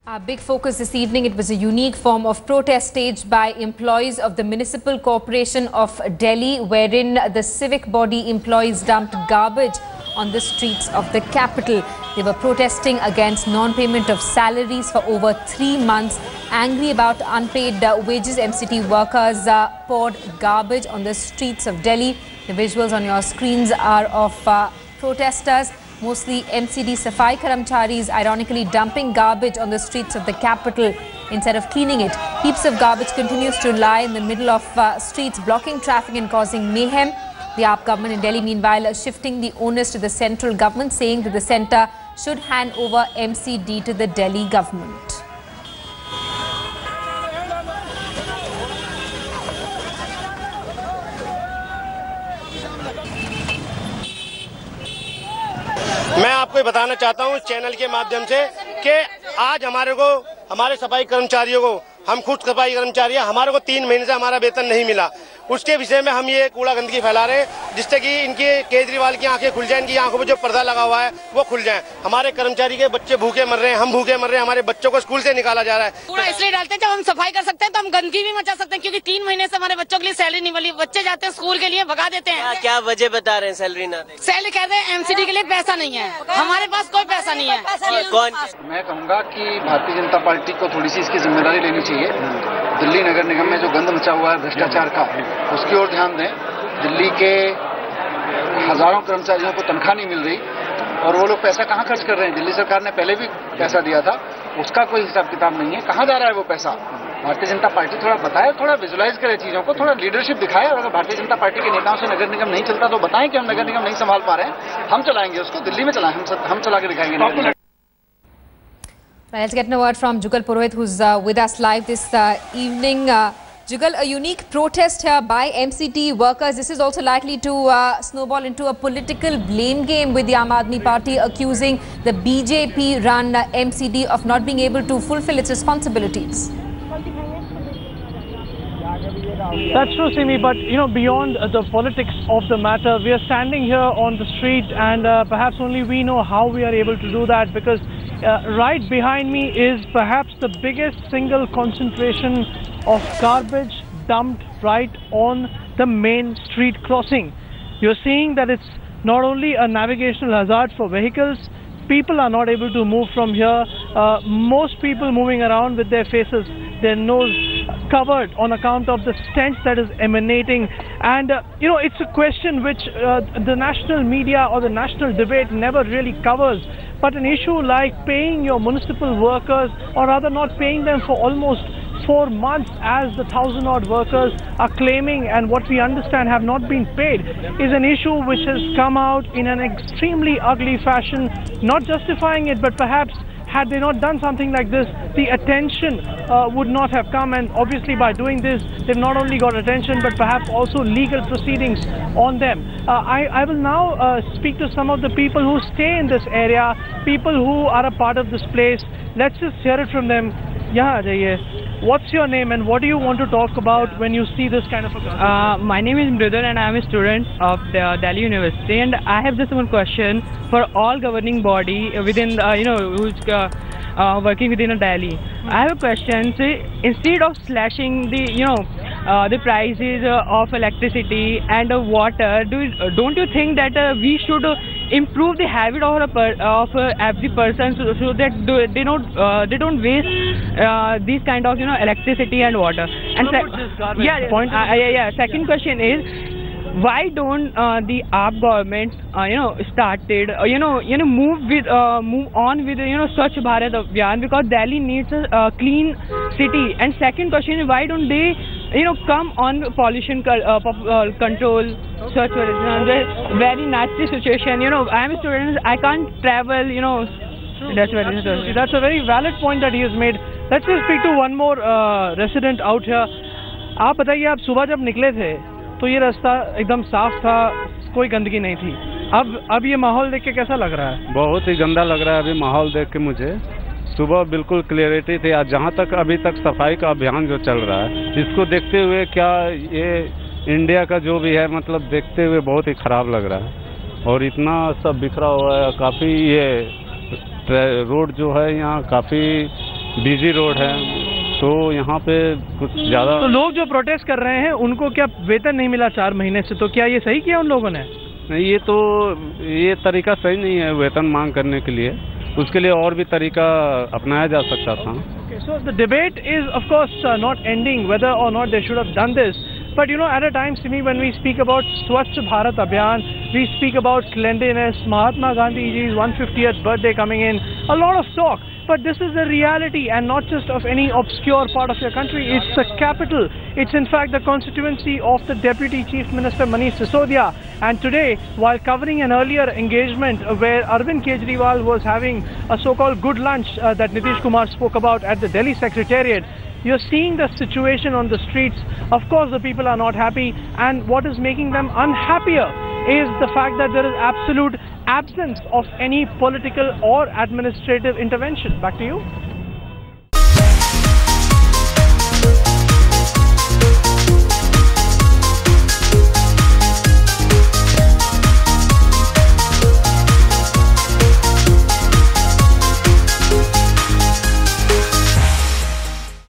Our big focus this evening, it was a unique form of protest staged by employees of the Municipal Corporation of Delhi, wherein the civic body employees dumped garbage on the streets of the capital. They were protesting against non-payment of salaries for over 3 months. Angry about unpaid wages, MCT workers poured garbage on the streets of Delhi. The visuals on your screens are of protesters, mostly MCD Safai Karamcharis, ironically dumping garbage on the streets of the capital instead of cleaning it. Heaps of garbage continues to lie in the middle of streets, blocking traffic and causing mayhem. The AAP government in Delhi, meanwhile, shifting the onus to the central government, saying that the centre should hand over MCD to the Delhi government. मैं आपको बताना चाहता हूं channel के माध्यम से कि आज हमारे सफाई कर्मचारियों को, हम खुद सफाई कर्मचारी हैं, हमारे को 3 महीने से हमारा वेतन नहीं मिला। उसके विषय में हम ये कूड़ा गंदगी फैला रहे हैं, जिससे कि इनके केजरीवाल की आंखें खुल जाए, इनकी आंखों में जो पर्दा लगा हुआ है वो खुल जाए। हमारे कर्मचारी के बच्चे भूखे मर रहे हैं, हम भूखे मर रहे हैं, हमारे बच्चों को स्कूल से निकाला जा रहा है। कूड़ा इसलिए डालते हैं जब हम सफाई कर सकते हैं तो हम गंदगी भी मचा सकते हैं, क्योंकि 3 महीने से हमारे बच्चों के लिए सैलरी नहीं मिली। बच्चे जाते हैं स्कूल के लिए, भगा देते हैं। क्या वजह बता रहे हैं सैलरी ना दें? सैलरी कहते हैं एमसीडी के लिए पैसा नहीं है, हमारे पास कोई पैसा नहीं है। कौन? मैं कहूँगा कि भारतीय जनता पार्टी को थोड़ी सी इसकी जिम्मेदारी लेनी चाहिए। दिल्ली नगर निगम में जो गंद मचा हुआ है भ्रष्टाचार का, उसकी ओर ध्यान दें। दिल्ली के हजारों कर्मचारियों को तनख्वाह नहीं मिल रही और वो लोग पैसा कहाँ खर्च कर रहे हैं? दिल्ली सरकार ने पहले भी पैसा दिया था, उसका कोई हिसाब किताब नहीं है। कहाँ जा रहा है वो पैसा? भारतीय जनता पार्टी थोड़ा बताए, थोड़ा विजुलाइज करे चीजों को, थोड़ा लीडरशिप दिखाए। और अगर भारतीय जनता पार्टी के नेताओं से नगर निगम नहीं चलता तो बताएं कि हम नगर निगम नहीं संभाल पा रहे हैं, हम चलाएंगे उसको, दिल्ली में चलाएं, हम चला के दिखाएंगे नगर निगम। Let's get a word from Jugal Purohit, who's with us live this evening. Jugal, a unique protest here by MCT workers. This is also likely to snowball into a political blame game with the Aam Aadmi Party accusing the BJP-run MCD of not being able to fulfill its responsibilities. That's true, Simi, but beyond the politics of the matter, we are standing here on the street, and perhaps only we know how we are able to do that, because right behind me is perhaps the biggest single concentration of garbage dumped right on the main street crossing. You're seeing that it's not only a navigational hazard for vehicles, people are not able to move from here. Most people moving around with their faces, their nose covered on account of the stench that is emanating. And it's a question which the national media or the national debate never really covers. But an issue like paying your municipal workers, or rather not paying them for almost 4 months, as the 1,000-odd workers are claiming and what we understand have not been paid, is an issue which has come out in an extremely ugly fashion, not justifying it, but perhaps had they not done something like this, the attention would not have come. And obviously by doing this, they've not only got attention, but perhaps also legal proceedings on them. I will now speak to some of the people who stay in this area, people who are a part of this place. Let's just hear it from them. What's your name and what do you want to talk about when you see this kind of a My name is Mridul and I am a student of the Delhi University, and I have just one question for all governing body within who's working within a Delhi. I have a question. So instead of slashing the prices of electricity and water, don't you think that we should improve the habit of every person so that they don't waste these kind of electricity and water? And second question is, why don't the AAP government started move on with Swachh Bharat Abhiyan, because Delhi needs a clean city? And second question is, why don't they come on pollution control? Swachh Bharat, very nasty situation. I am a student, I can't travel. That's a very valid point that he has made. Let's just speak to one more resident out here. आप बताइए, आप सुबह जब निकले थे तो ये रास्ता एकदम साफ था, कोई गंदगी नहीं थी। अब ये माहौल देख के कैसा लग रहा है? बहुत ही गंदा लग रहा है अभी माहौल देख के मुझे। सुबह बिल्कुल क्लियरिटी थी, आज जहाँ तक अभी तक सफाई का अभियान जो चल रहा है, इसको देखते हुए क्या ये इंडिया का जो भी है, मतलब देखते हुए बहुत ही खराब लग रहा है। और इतना सब बिखरा हुआ है, काफ़ी ये रोड जो है यहाँ काफ़ी बिजी रोड है, तो यहाँ पे कुछ ज़्यादा। तो लोग जो प्रोटेस्ट कर रहे हैं उनको क्या वेतन नहीं मिला 4 महीने से, तो क्या ये सही किया उन लोगों ने? नहीं, ये तरीका सही नहीं है वेतन मांग करने के लिए। उसके लिए और भी तरीका अपनाया जा सकता था। So the debate is of course not ending whether or not they should have done this. But you know, at a time, Simi, when we speak about Swachh Bharat Abhiyan, we speak about cleanliness, Mahatma Gandhi's 150th birthday coming in, a lot of talk. But this is the reality, and not just of any obscure part of your country. It's the capital. It's in fact the constituency of the Deputy Chief Minister Manish Sisodia. And today, while covering an earlier engagement where Arvind Kejriwal was having a so-called good lunch that Nitish Kumar spoke about at the Delhi Secretariat, you're seeing the situation on the streets. Of course, the people are not happy, and what is making them unhappier is the fact that there is absolute absence of any political or administrative intervention. Back to you.